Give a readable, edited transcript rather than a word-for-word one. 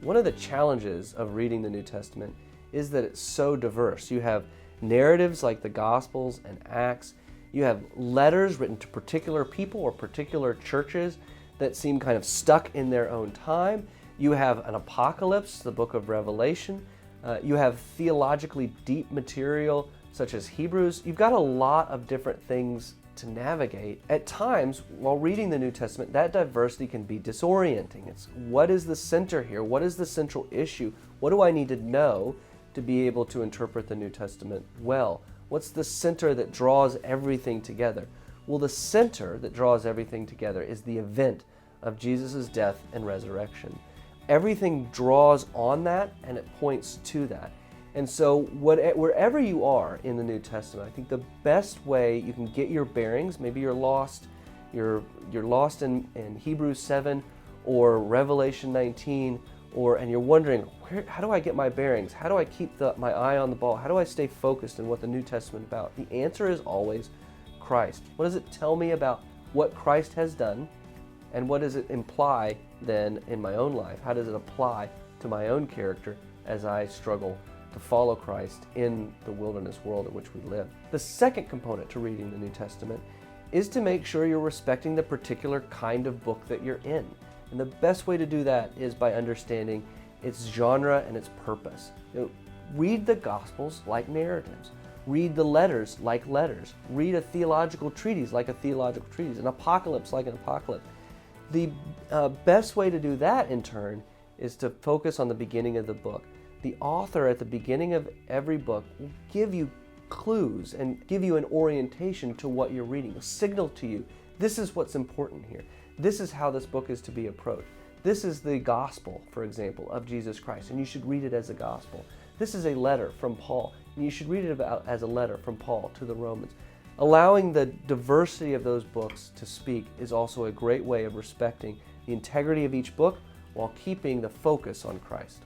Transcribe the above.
One of the challenges of reading the New Testament is that it's so diverse. You have narratives like the Gospels and Acts. You have letters written to particular people or particular churches that seem kind of stuck in their own time. You have an apocalypse, the book of Revelation. You have theologically deep material such as Hebrews. You've got a lot of different things to navigate. At times, while reading the New Testament, that diversity can be disorienting. It's what is the center here? What is the central issue? What do I need to know to be able to interpret the New Testament well? What's the center that draws everything together? Well, the center that draws everything together is the event of Jesus' death and resurrection. Everything draws on that and it points to that. And so wherever you are in the New Testament, I think the best way you can get your bearings, maybe you're lost in Hebrews 7 or Revelation 19, and you're wondering, how do I get my bearings? How do I keep my eye on the ball? How do I stay focused in what the New Testament is about? The answer is always Christ. What does it tell me about what Christ has done? And what does it imply then in my own life? How does it apply to my own character as I struggle to follow Christ in the wilderness world in which we live? The second component to reading the New Testament is to make sure you're respecting the particular kind of book that you're in. And the best way to do that is by understanding its genre and its purpose. Read the Gospels like narratives. Read the letters like letters. Read a theological treatise like a theological treatise. An apocalypse like an apocalypse. The best way to do that, in turn, is to focus on the beginning of the book. The author at the beginning of every book will give you clues and give you an orientation to what you're reading. Will signal to you, this is what's important here. This is how this book is to be approached. This is the gospel, for example, of Jesus Christ, and you should read it as a gospel. This is a letter from Paul, and you should read it as a letter from Paul to the Romans. Allowing the diversity of those books to speak is also a great way of respecting the integrity of each book while keeping the focus on Christ.